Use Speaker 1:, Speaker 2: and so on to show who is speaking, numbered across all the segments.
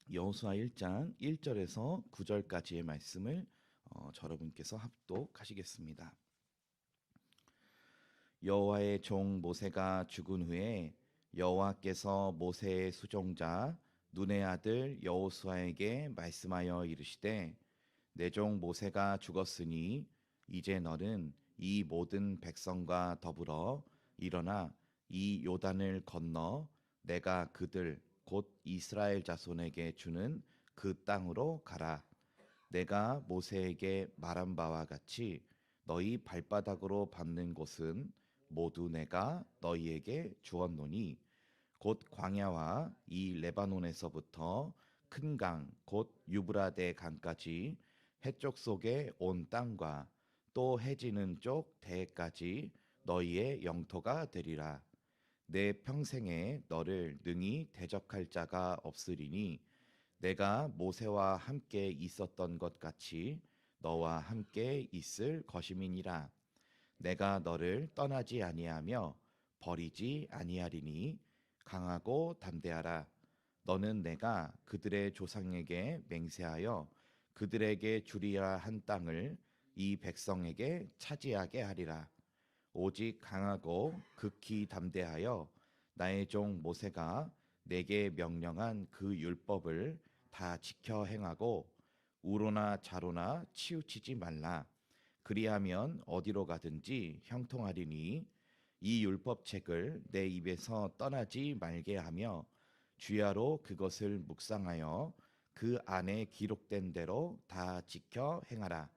Speaker 1: 여호수아 1장 1절에서 9절까지의 말씀을 여러분께서 합독하시겠습니다. 여호와의 종 모세가 죽은 후에 여호와께서 모세의 수종자 눈의 아들 여호수아에게 말씀하여 이르시되 내 종 모세가 죽었으니 이제 너는 이 모든 백성과 더불어 일어나 이 요단을 건너 내가 그들 곧 이스라엘 자손에게 주는 그 땅으로 가라. 내가 모세에게 말한 바와 같이 너희 발바닥으로 밟는 곳은 모두 내가 너희에게 주었노니 곧 광야와 이 레바논에서부터 큰 강 곧 유브라데 강까지 해쪽 속의 온 땅과 또 해지는 쪽 대해까지 너희의 영토가 되리라. 내 평생에 너를 능히 대적할 자가 없으리니 내가 모세와 함께 있었던 것 같이 너와 함께 있을 것임이니라. 내가 너를 떠나지 아니하며 버리지 아니하리니 강하고 담대하라. 너는 내가 그들의 조상에게 맹세하여 그들에게 주리라 한 땅을 이 백성에게 차지하게 하리라. 오직 강하고 극히 담대하여 나의 종 모세가 내게 명령한 그 율법을 다 지켜 행하고 우로나 좌로나 치우치지 말라. 그리하면 어디로 가든지 형통하리니 이 율법책을 내 입에서 떠나지 말게 하며 주야로 그것을 묵상하여 그 안에 기록된 대로 다 지켜 행하라.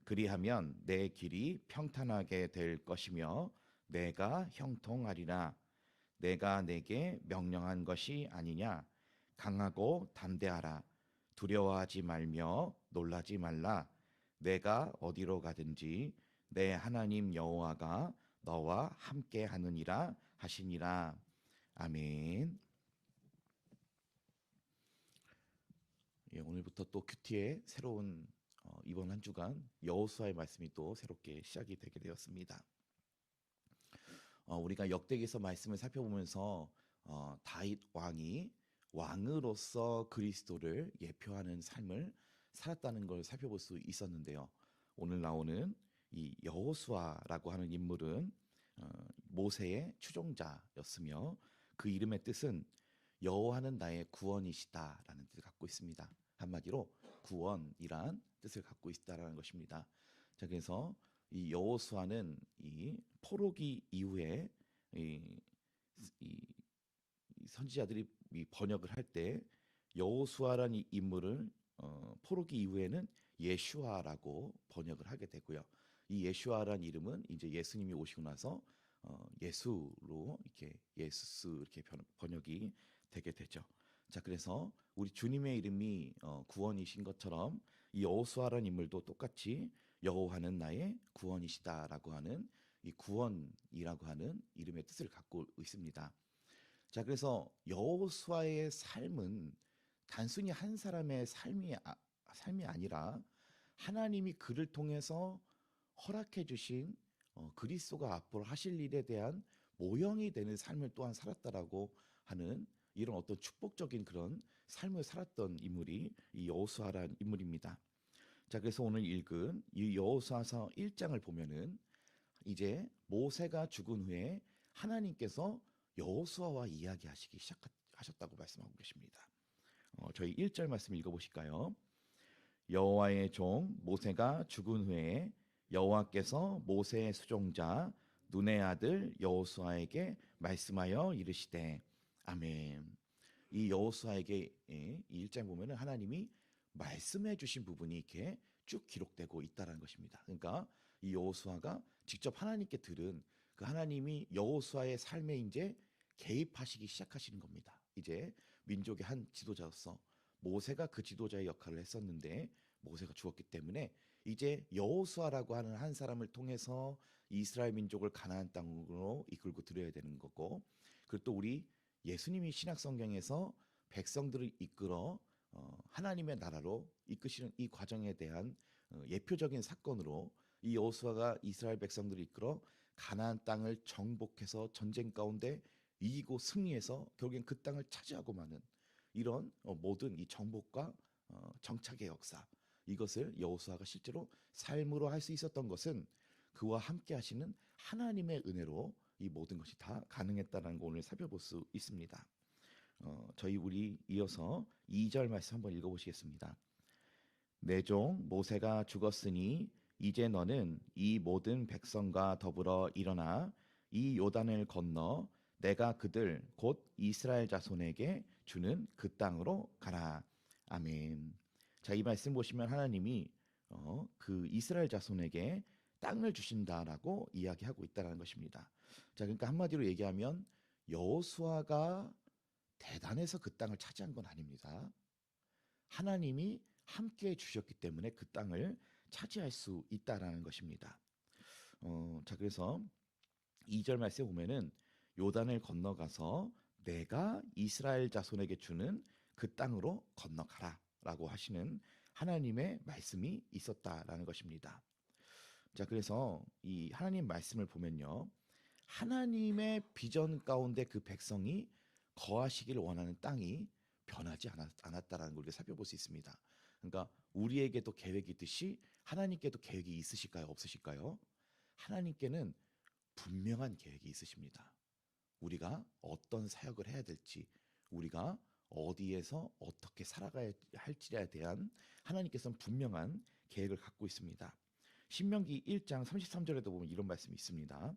Speaker 1: 그리하면 내 길이 평탄하게 될 것이며 내가 형통하리라. 내가 내게 명령한 것이 아니냐. 강하고 담대하라. 두려워하지 말며 놀라지 말라. 내가 어디로 가든지 내 하나님 여호와가 너와 함께 하느니라 하시니라. 아멘. 예, 오늘부터 또 큐티의 새로운 이번 한 주간 여호수아의 말씀이 또 새롭게 시작이 되게 되었습니다. 우리가 역대기에서 말씀을 살펴보면서 다윗 왕이 왕으로서 그리스도를 예표하는 삶을 살았다는 걸 살펴볼 수 있었는데요. 오늘 나오는 이 여호수아라고 하는 인물은 모세의 추종자였으며 그 이름의 뜻은 여호와는 나의 구원이시다라는 뜻을 갖고 있습니다. 한마디로 구원이란 뜻을 갖고 있다라는 것입니다. 자, 그래서 이 여호수아는 이 포로기 이후에 이, 이 선지자들이 이 번역을 할 때 여호수아라는 이 인물을 포로기 이후에는 예슈아라고 번역을 하게 되고요. 이 예슈아라는 이름은 이제 예수님이 오시고 나서 예수로 이렇게 예수스 이렇게 번역이 되게 되죠. 자, 그래서 우리 주님의 이름이 구원이신 것처럼 이 여호수아라는 인물도 똑같이 여호와는 나의 구원이시다라고 하는 이 구원이라고 하는 이름의 뜻을 갖고 있습니다. 자, 그래서 여호수아의 삶은 단순히 한 사람의 삶이 아니라 하나님이 그를 통해서 허락해 주신 그리스도가 앞으로 하실 일에 대한 모형이 되는 삶을 또한 살았다라고 하는 이런 어떤 축복적인 그런 삶을 살았던 인물이 이 여호수아라는 인물입니다. 자, 그래서 오늘 읽은 이 여호수아서 1장을 보면은 이제 모세가 죽은 후에 하나님께서 여호수아와 이야기하시기 시작하셨다고 말씀하고 계십니다. 저희 1절 말씀 읽어보실까요? 여호와의 종 모세가 죽은 후에 여호와께서 모세의 수종자 눈의 아들 여호수아에게 말씀하여 이르시되 아멘. 이 여호수아에게 이 1장 보면은 하나님이 말씀해 주신 부분이 이렇게 쭉 기록되고 있다는 것입니다. 그러니까 이 여호수아가 직접 하나님께 들은 그 하나님이 여호수아의 삶에 이제 개입하시기 시작하시는 겁니다. 이제 민족의 한 지도자로서 모세가 그 지도자의 역할을 했었는데 모세가 죽었기 때문에 이제 여호수아라고 하는 한 사람을 통해서 이스라엘 민족을 가나안 땅으로 이끌고 들여야 되는 거고, 그리고 또 우리 예수님이 신약 성경에서 백성들을 이끌어 하나님의 나라로 이끄시는 이 과정에 대한 예표적인 사건으로 이 여호수아가 이스라엘 백성들을 이끌어 가나안 땅을 정복해서 전쟁 가운데 이기고 승리해서 결국엔 그 땅을 차지하고 마는 이런 모든 이 정복과 정착의 역사, 이것을 여호수아가 실제로 삶으로 할 수 있었던 것은 그와 함께 하시는 하나님의 은혜로 이 모든 것이 다 가능했다는 걸 오늘 살펴볼 수 있습니다. 우리 이어서 2절 말씀 한번 읽어보시겠습니다. 내 종 모세가 죽었으니 이제 너는 이 모든 백성과 더불어 일어나 이 요단을 건너 내가 그들 곧 이스라엘 자손에게 주는 그 땅으로 가라. 아멘. 자, 이 말씀 보시면 하나님이 그 이스라엘 자손에게 땅을 주신다라고 이야기하고 있다는 것입니다. 자, 그러니까 한마디로 얘기하면 여호수아가 대단해서 그 땅을 차지한 건 아닙니다. 하나님이 함께 주셨기 때문에 그 땅을 차지할 수 있다라는 것입니다. 자, 그래서 2절 말씀에 보면은 요단을 건너가서 내가 이스라엘 자손에게 주는 그 땅으로 건너가라라고 하시는 하나님의 말씀이 있었다라는 것입니다. 자, 그래서 이 하나님 말씀을 보면요, 하나님의 비전 가운데 그 백성이 거하시길 원하는 땅이 변하지 않았다라는 걸 우리가 살펴볼 수 있습니다. 그러니까 우리에게도 계획이 있듯이 하나님께도 계획이 있으실까요? 없으실까요? 하나님께는 분명한 계획이 있으십니다. 우리가 어떤 사역을 해야 될지, 우리가 어디에서 어떻게 살아가야 할지에 대한 하나님께서는 분명한 계획을 갖고 있습니다. 신명기 1장 33절에도 보면 이런 말씀이 있습니다.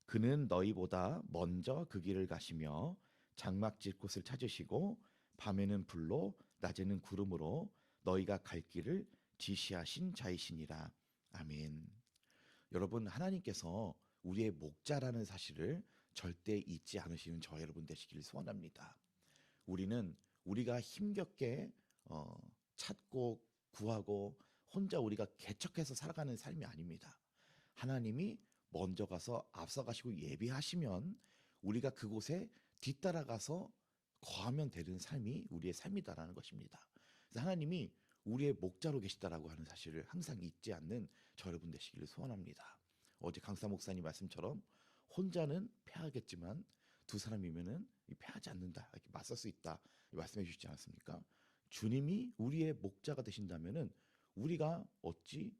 Speaker 1: 그는 너희보다 먼저 그 길을 가시며 장막질 곳을 찾으시고 밤에는 불로 낮에는 구름으로 너희가 갈 길을 지시하신 자이시니라. 아멘. 여러분, 하나님께서 우리의 목자라는 사실을 절대 잊지 않으시는 저 여러분 되시길 소원합니다. 우리는 우리가 힘겹게 찾고 구하고 혼자 우리가 개척해서 살아가는 삶이 아닙니다. 하나님이 먼저 가서 앞서가시고 예비하시면 우리가 그곳에 뒤따라가서 거하면 되는 삶이 우리의 삶이다라는 것입니다. 그래서 하나님이 우리의 목자로 계시다라고 하는 사실을 항상 잊지 않는 저 여러분 되시기를 소원합니다. 어제 강사 목사님 말씀처럼 혼자는 패하겠지만 두 사람이면은 패하지 않는다, 이렇게 맞설 수 있다 말씀해 주시지 않았습니까? 주님이 우리의 목자가 되신다면은 우리가 어찌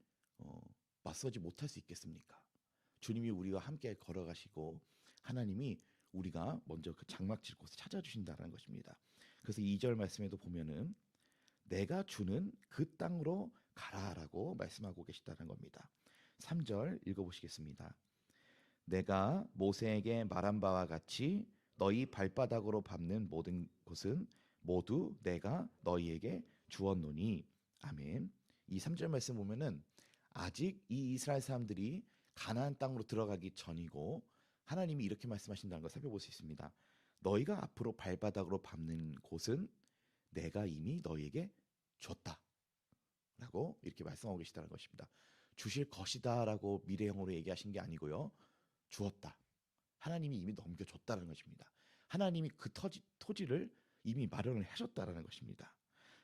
Speaker 1: 맞서지 못할 수 있겠습니까? 주님이 우리와 함께 걸어가시고 하나님이 우리가 먼저 그 장막질 곳을 찾아주신다는 것입니다. 그래서 2절 말씀에도 보면은 내가 주는 그 땅으로 가라라고 말씀하고 계시다는 겁니다. 3절 읽어보시겠습니다. 내가 모세에게 말한 바와 같이 너희 발바닥으로 밟는 모든 곳은 모두 내가 너희에게 주었노니. 아멘. 이 3절 말씀 보면은 아직 이 이스라엘 사람들이 가나안 땅으로 들어가기 전이고 하나님이 이렇게 말씀하신다는 걸 살펴볼 수 있습니다. 너희가 앞으로 발바닥으로 밟는 곳은 내가 이미 너희에게 줬다 라고 이렇게 말씀하고 계시다는 것입니다. 주실 것이다 라고 미래형으로 얘기하신 게 아니고요, 주었다, 하나님이 이미 넘겨줬다는 것입니다. 하나님이 그 토지를 이미 마련을 하셨다라는 것입니다.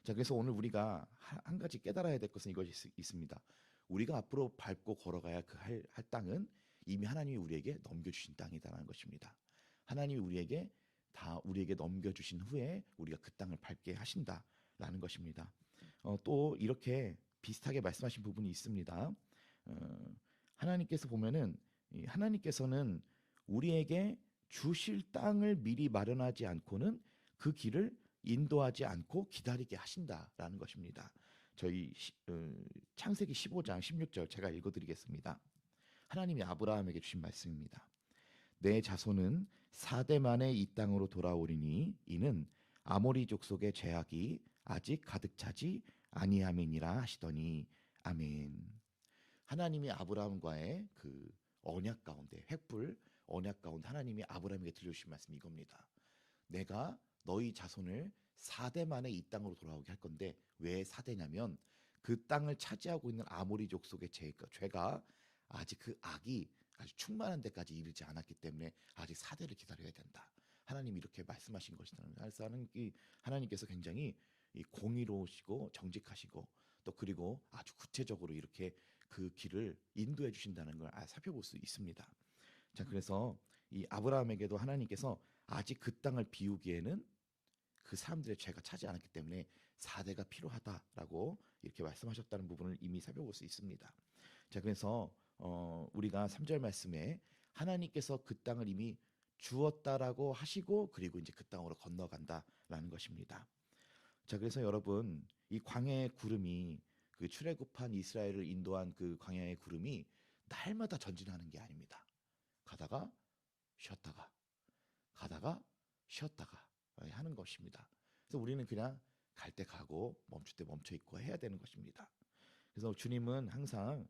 Speaker 1: 자, 그래서 오늘 우리가 한 가지 깨달아야 될 것은 이것이 있습니다. 우리가 앞으로 밟고 걸어가야 그 할 땅은 이미 하나님이 우리에게 넘겨주신 땅이다라는 것입니다. 하나님이 우리에게 넘겨주신 후에 우리가 그 땅을 밟게 하신다라는 것입니다. 또 이렇게 비슷하게 말씀하신 부분이 있습니다. 하나님께서 보면은 하나님께서는 우리에게 주실 땅을 미리 마련하지 않고는 그 길을 인도하지 않고 기다리게 하신다라는 것입니다. 저희 창세기 15장 16절 제가 읽어드리겠습니다. 하나님이 아브라함에게 주신 말씀입니다. 내 자손은 4대 만에 이 땅으로 돌아오리니 이는 아모리 족속의 죄악이 아직 가득 차지 아니함이니라 하시더니. 아멘. 하나님이 아브라함과의 그 언약 가운데, 횃불 언약 가운데 하나님이 아브라함에게 들려주신 말씀이 이겁니다. 내가 너희 자손을 4대 만에 이 땅으로 돌아오게 할 건데, 왜 4대냐면 그 땅을 차지하고 있는 아모리 족속의 죄가 아직 그 악이 아주 충만한 데까지 이르지 않았기 때문에 아직 4대를 기다려야 된다. 하나님이 이렇게 말씀하신 것이다. 그래서 하나님께서 굉장히 공의로우시고 정직하시고 또 그리고 아주 구체적으로 이렇게 그 길을 인도해 주신다는 걸 살펴볼 수 있습니다. 자, 그래서 이 아브라함에게도 하나님께서 아직 그 땅을 비우기에는 그 사람들의 죄가 차지 않았기 때문에 4대가 필요하다라고 이렇게 말씀하셨다는 부분을 이미 살펴볼 수 있습니다. 자, 그래서 우리가 3절 말씀에 하나님께서 그 땅을 이미 주었다라고 하시고 그리고 이제 그 땅으로 건너간다라는 것입니다. 자, 그래서 여러분, 이 광야의 구름이 그 출애굽한 이스라엘을 인도한 그 광야의 구름이 날마다 전진하는 게 아닙니다. 가다가 쉬었다가 가다가 쉬었다가 하는 것입니다. 그래서 우리는 그냥 갈 때 가고 멈출 때 멈춰 있고 해야 되는 것입니다. 그래서 주님은 항상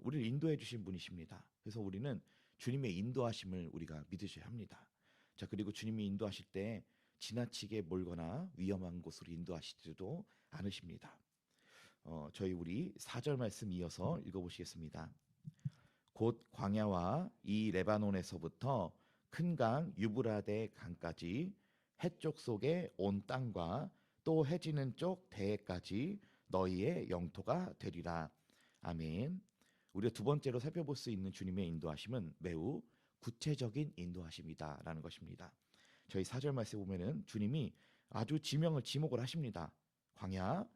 Speaker 1: 우리를 인도해 주신 분이십니다. 그래서 우리는 주님의 인도하심을 우리가 믿으셔야 합니다. 자, 그리고 주님이 인도하실 때 지나치게 몰거나 위험한 곳으로 인도하시지도 않으십니다. 저희 우리 4절 말씀 이어서 읽어보시겠습니다. 곧 광야와 이 레바논에서부터 큰 강 유브라데 강까지 해쪽 속의 온 땅과 또 해지는 쪽 대해까지 너희의 영토가 되리라. 아멘. 우리가 두 번째로 살펴볼 수 있는 주님의 인도하심은 매우 구체적인 인도하심이다라는 것입니다. 저희 4절 말씀에 보면은 주님이 아주 지목을 하십니다. 광야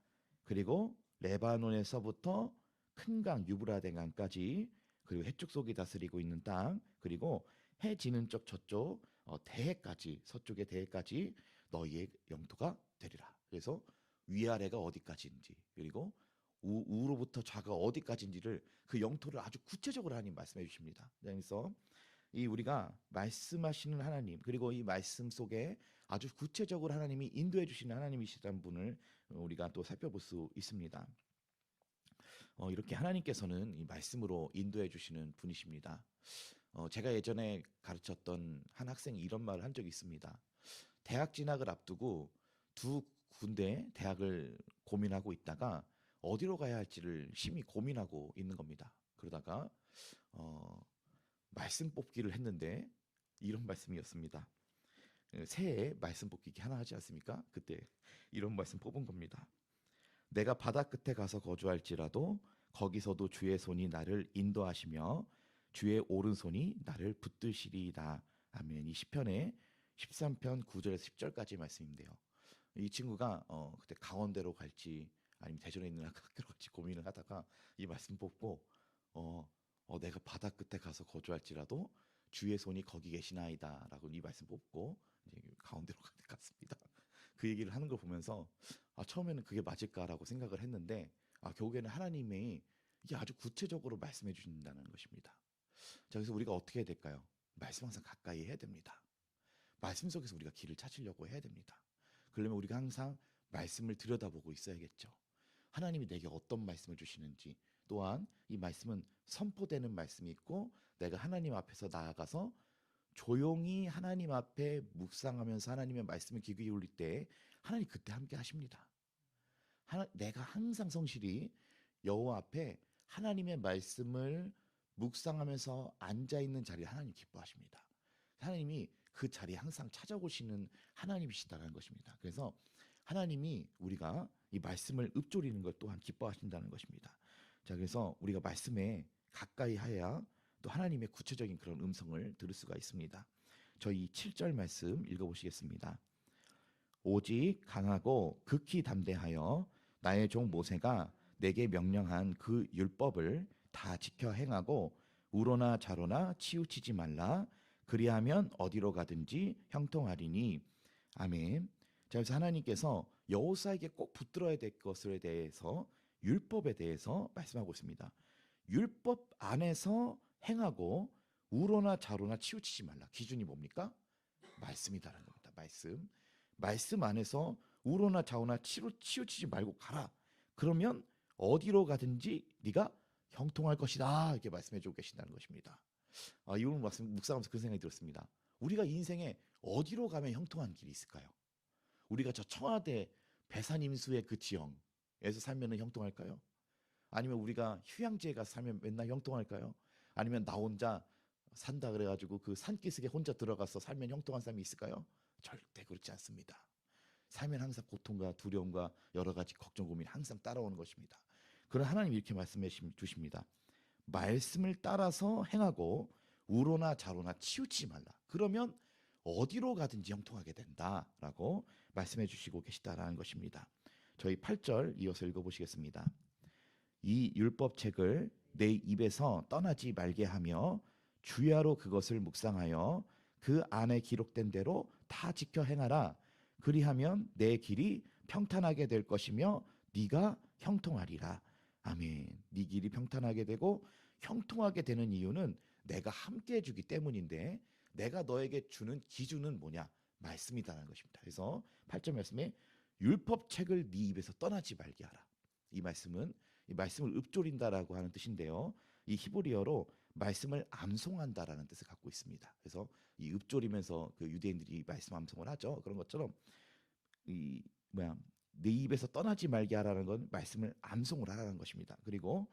Speaker 1: 그리고 레바논에서부터 큰 강 유브라데 강까지 그리고 해쪽 속이 다스리고 있는 땅 그리고 해 지는 쪽 저쪽 대해까지 서쪽의 대해까지 너희의 영토가 되리라. 그래서 위아래가 어디까지인지 그리고 우로부터 좌가 어디까지인지를 그 영토를 아주 구체적으로 하나님 말씀해 주십니다. 그래서 이 우리가 말씀하시는 하나님 그리고 이 말씀 속에 아주 구체적으로 하나님이 인도해 주시는 하나님이시라는 분을 우리가 또 살펴볼 수 있습니다. 이렇게 하나님께서는 이 말씀으로 인도해 주시는 분이십니다. 제가 예전에 가르쳤던 한 학생이 이런 말을 한 적이 있습니다. 대학 진학을 앞두고 두 군데 대학을 고민하고 있다가 어디로 가야 할지를 심히 고민하고 있는 겁니다. 그러다가 말씀 뽑기를 했는데 이런 말씀이었습니다. 새해 말씀 뽑기 하나 하지 않습니까? 그때 이런 말씀 뽑은 겁니다. 내가 바다 끝에 가서 거주할지라도 거기서도 주의 손이 나를 인도하시며 주의 오른손이 나를 붙드시리이다. 아멘. 이 시편의 13편 9절에서 10절까지 말씀인데요. 이 친구가 그때 강원대로 갈지 아니면 대전에 있는 학교로 갈지 고민을 하다가 이 말씀 뽑고 내가 바다 끝에 가서 거주할지라도 주의 손이 거기 계시나이다라고 이 말씀 뽑고 이제 강원대로 갔습니다. 그 얘기를 하는 걸 보면서 처음에는 그게 맞을까라고 생각을 했는데 결국에는 하나님이 이게 아주 구체적으로 말씀해 주신다는 것입니다. 자, 그래서 우리가 어떻게 해야 될까요? 말씀 항상 가까이 해야 됩니다. 말씀 속에서 우리가 길을 찾으려고 해야 됩니다. 그러면 우리가 항상 말씀을 들여다보고 있어야겠죠. 하나님이 내게 어떤 말씀을 주시는지 또한 이 말씀은 선포되는 말씀이 있고 내가 하나님 앞에서 나아가서 조용히 하나님 앞에 묵상하면서 하나님의 말씀을 귀 기울일 때 하나님 그때 함께 하십니다. 내가 항상 성실히 여호와 앞에 하나님의 말씀을 묵상하면서 앉아있는 자리에 하나님 기뻐하십니다. 하나님이 그 자리에 항상 찾아오시는 하나님이시다는 것입니다. 그래서 하나님이 우리가 이 말씀을 읊조리는 것 또한 기뻐하신다는 것입니다. 자, 그래서 우리가 말씀에 가까이 하야 또 하나님의 구체적인 그런 음성을 들을 수가 있습니다. 저희 7절 말씀 읽어보시겠습니다. 오직 강하고 극히 담대하여 나의 종 모세가 내게 명령한 그 율법을 다 지켜 행하고 우로나 좌로나 치우치지 말라. 그리하면 어디로 가든지 형통하리니. 아멘. 자, 그래서 하나님께서 여호수아에게 꼭 붙들어야 될 것에 대해서 율법에 대해서 말씀하고 있습니다. 율법 안에서 행하고 우로나 좌로나 치우치지 말라. 기준이 뭡니까? 말씀이다라는 겁니다. 말씀 안에서 우로나 좌로나 치우치지 말고 가라. 그러면 어디로 가든지 네가 형통할 것이다. 이렇게 말씀해주고 계신다는 것입니다. 이 부분 묵상하면서 그런 생각이 들었습니다. 우리가 인생에 어디로 가면 형통한 길이 있을까요? 우리가 저 청와대 배산임수의 그 지형에서 살면 형통할까요? 아니면 우리가 휴양지에 가서 살면 맨날 형통할까요? 아니면 나 혼자 산다 그래가지고 그 산기슭에 혼자 들어가서 살면 형통한 삶이 있을까요? 절대 그렇지 않습니다. 삶엔 항상 고통과 두려움과 여러 가지 걱정 고민이 항상 따라오는 것입니다. 그러나 하나님 이렇게 말씀해 주십니다. 말씀을 따라서 행하고 우로나 좌로나 치우치지 말라. 그러면 어디로 가든지 형통하게 된다라고 말씀해 주시고 계시다라는 것입니다. 저희 8절 이어서 읽어보시겠습니다. 이 율법책을 내 입에서 떠나지 말게 하며 주야로 그것을 묵상하여 그 안에 기록된 대로 다 지켜 행하라. 그리하면 내 길이 평탄하게 될 것이며 네가 형통하리라. 아멘. 네 길이 평탄하게 되고 형통하게 되는 이유는 내가 함께 해주기 때문인데, 내가 너에게 주는 기준은 뭐냐? 말씀이다라는 것입니다. 그래서 8절 말씀에 율법책을 네 입에서 떠나지 말게 하라. 이 말씀은 이 말씀을 읊조린다라고 하는 뜻인데요. 이 히브리어로 말씀을 암송한다라는 뜻을 갖고 있습니다. 그래서 이 읊조리면서 그 유대인들이 말씀 암송을 하죠. 그런 것처럼 이 내 입에서 떠나지 말게 하라는 건 말씀을 암송을 하라는 것입니다. 그리고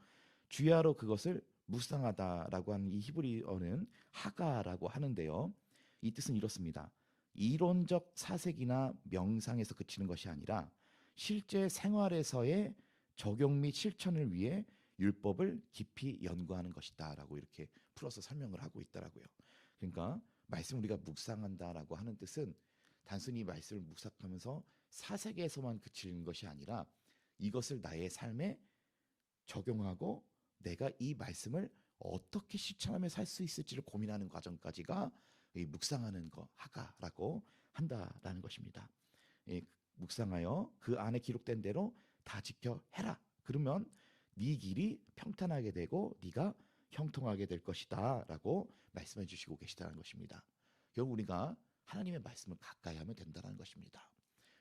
Speaker 1: 주야로 그것을 묵상하다라고 하는 이 히브리어는 하가라고 하는데요. 이 뜻은 이렇습니다. 이론적 사색이나 명상에서 그치는 것이 아니라 실제 생활에서의 적용 및 실천을 위해 율법을 깊이 연구하는 것이다라고 이렇게 풀어서 설명을 하고 있더라고요. 그러니까 말씀 우리가 묵상한다라고 하는 뜻은 단순히 말씀을 묵상하면서 사색에서만 그치는 것이 아니라 이것을 나의 삶에 적용하고 내가 이 말씀을 어떻게 실천하며 살 수 있을지를 고민하는 과정까지가 이 묵상하는 거 하가라고 한다라는 것입니다. 묵상하여 그 안에 기록된 대로 다 지켜 해라. 그러면 네 길이 평탄하게 되고 네가 형통하게 될 것이다라고 말씀해 주시고 계시다는 것입니다. 결국 우리가 하나님의 말씀을 가까이 하면 된다는 것입니다.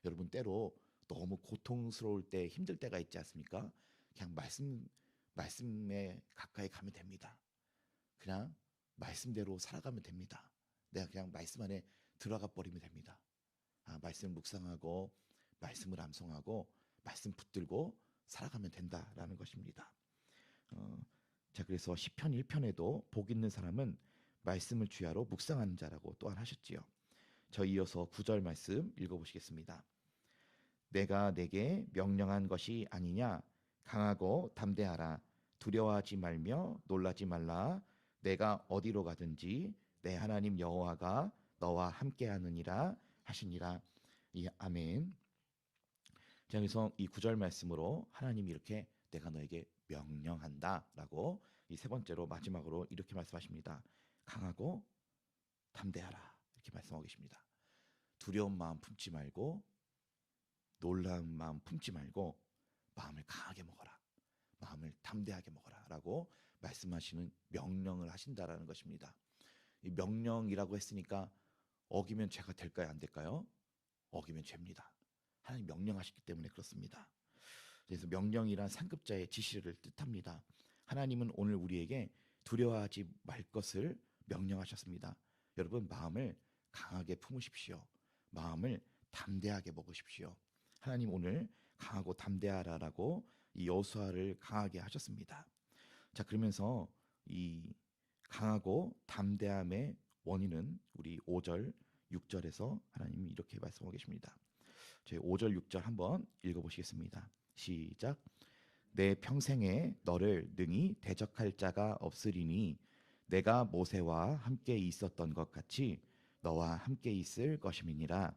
Speaker 1: 여러분, 때로 너무 고통스러울 때, 힘들 때가 있지 않습니까? 그냥 말씀에 가까이 가면 됩니다. 그냥 말씀대로 살아가면 됩니다. 내가 그냥 말씀 안에 들어가 버리면 됩니다. 말씀 묵상하고 말씀을 암송하고 말씀 붙들고 살아가면 된다라는 것입니다. 자, 그래서 시편 1편에도 복 있는 사람은 말씀을 주야로 묵상하는 자라고 또한 하셨지요. 저 이어서 9절 말씀 읽어보시겠습니다. 내가 내게 명령한 것이 아니냐? 강하고 담대하라. 두려워하지 말며 놀라지 말라. 내가 어디로 가든지 내 하나님 여호와가 너와 함께하느니라 하시니라. 아멘. 자, 그래서 이 9절 말씀으로 하나님이 이렇게 내가 너에게 명령한다라고 이 세 번째로 마지막으로 이렇게 말씀하십니다. 강하고 담대하라. 이렇게 말씀하고 계십니다. 두려운 마음 품지 말고 놀라운 마음 품지 말고 마음을 강하게 먹어라. 마음을 담대하게 먹어라 라고 말씀하시는 명령을 하신다라는 것입니다. 이 명령이라고 했으니까 어기면 죄가 될까요? 안 될까요? 어기면 죄입니다. 하나님 명령하셨기 때문에 그렇습니다. 그래서 명령이란 상급자의 지시를 뜻합니다. 하나님은 오늘 우리에게 두려워하지 말 것을 명령하셨습니다. 여러분, 마음을 강하게 품으십시오. 마음을 담대하게 먹으십시오. 하나님 오늘 강하고 담대하라라고 이 여호수아를 강하게 하셨습니다. 자, 그러면서 이 강하고 담대함의 원인은 우리 5절, 6절에서 하나님이 이렇게 말씀하고 계십니다. 저희 5절, 6절 한번 읽어보시겠습니다. 시작. 내 평생에 너를 능히 대적할 자가 없으리니 내가 모세와 함께 있었던 것 같이 너와 함께 있을 것임이니라.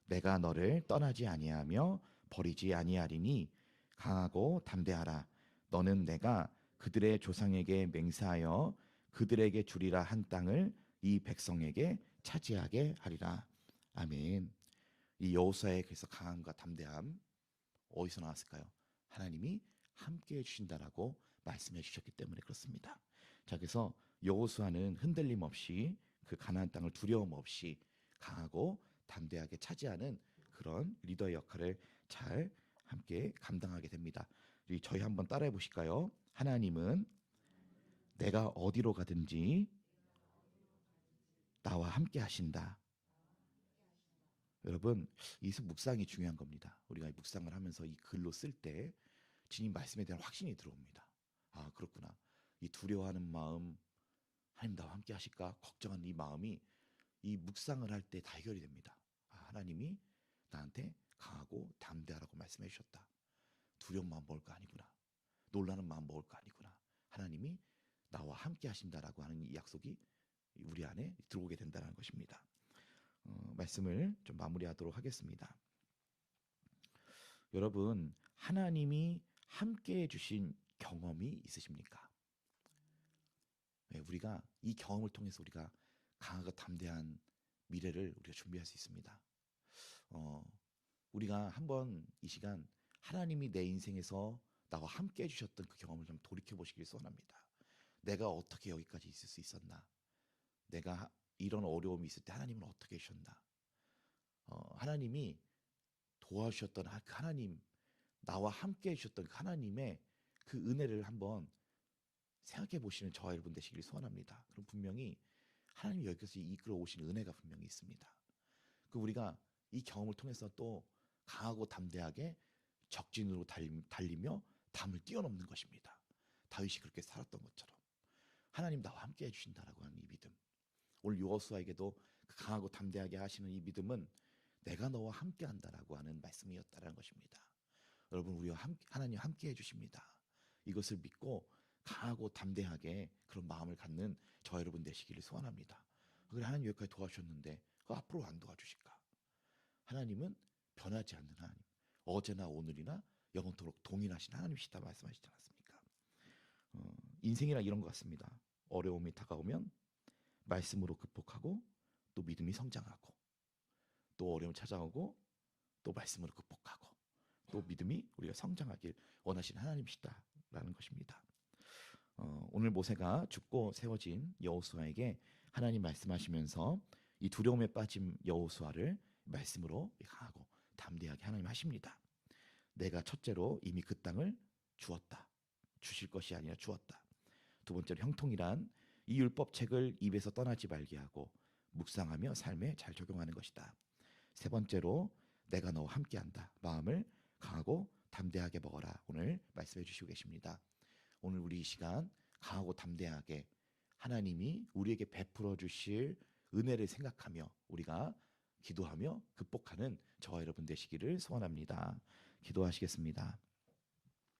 Speaker 1: 내가 너를 떠나지 아니하며 버리지 아니하리니 강하고 담대하라. 너는 내가 그들의 조상에게 맹세하여 그들에게 주리라 한 땅을 이 백성에게 차지하게 하리라. 아멘. 이 여호수아의 그래서 강함과 담대함 어디서 나왔을까요? 하나님이 함께해 주신다라고 말씀해 주셨기 때문에 그렇습니다. 자, 그래서 여호수아는 흔들림 없이 그 가나안 땅을 두려움 없이 강하고 담대하게 차지하는 그런 리더의 역할을 잘 함께 감당하게 됩니다. 저희 한번 따라해 보실까요? 하나님은 내가 어디로 가든지 나와 함께 하신다. 여러분, 이 묵상이 중요한 겁니다. 우리가 묵상을 하면서 이 글로 쓸 때 주님 말씀에 대한 확신이 들어옵니다. 아, 그렇구나. 이 두려워하는 마음, 하나님 나와 함께 하실까 걱정하는 이 마음이 이 묵상을 할 때 다 해결이 됩니다. 하나님이 나한테 강하고 담대하라고 말씀해 주셨다. 두려운 마음 먹을 거 아니구나. 놀라는 마음 먹을 거 아니구나. 하나님이 나와 함께 하신다라고 하는 이 약속이 우리 안에 들어오게 된다는 것입니다. 말씀을 좀 마무리하도록 하겠습니다. 여러분, 하나님이 함께 해주신 경험이 있으십니까? 네, 우리가 이 경험을 통해서 우리가 강하고 담대한 미래를 우리가 준비할 수 있습니다. 우리가 한번 이 시간 하나님이 내 인생에서 나와 함께 해주셨던 그 경험을 좀 돌이켜 보시길 소원합니다. 내가 어떻게 여기까지 있을 수 있었나? 내가 이런 어려움이 있을 때 하나님은 어떻게 해주셨나? 하나님이 도와주셨던 그 하나님, 나와 함께 해주셨던 그 하나님의 그 은혜를 한번 생각해 보시는 저와 여러분 되시길 소원합니다. 그럼 분명히 하나님이 여기까지 이끌어 오신 은혜가 분명히 있습니다. 그 우리가 이 경험을 통해서 또 강하고 담대하게 적진으로 달리며 담을 뛰어넘는 것입니다. 다윗이 그렇게 살았던 것처럼 하나님 나와 함께 해주신다라고 하는 이 믿음. 오늘 여호수아에게도 그 강하고 담대하게 하시는 이 믿음은 내가 너와 함께 한다라고 하는 말씀이었다라는 것입니다. 여러분, 우리와 하나님 함께 해주십니다. 이것을 믿고 강하고 담대하게 그런 마음을 갖는 저 여러분 되시기를 소원합니다. 그래, 하나님 여기까지 도와주셨는데 앞으로 안 도와주실까? 하나님은 변하지 않는 하나님, 어제나 오늘이나 영원토록 동일하신 하나님이시다 말씀하시지 않았습니까? 인생이란 이런 것 같습니다. 어려움이 다가오면 말씀으로 극복하고 또 믿음이 성장하고 또 어려움이 찾아오고 또 말씀으로 극복하고 또 믿음이 우리가 성장하길 원하시는 하나님이시다라는 것입니다. 오늘 모세가 죽고 세워진 여호수아에게 하나님 말씀하시면서 이 두려움에 빠진 여호수아를 말씀으로 강하고 담대하게 하나님 하십니다. 내가 첫째로 이미 그 땅을 주었다. 주실 것이 아니라 주었다. 두 번째로 형통이란 이 율법책을 입에서 떠나지 말게 하고 묵상하며 삶에 잘 적용하는 것이다. 세 번째로 내가 너와 함께한다. 마음을 강하고 담대하게 먹어라. 오늘 말씀해 주시고 계십니다. 오늘 우리 이 시간 강하고 담대하게 하나님이 우리에게 베풀어 주실 은혜를 생각하며 우리가 기도하며 극복하는 저와 여러분 되시기를 소원합니다. 기도하시겠습니다.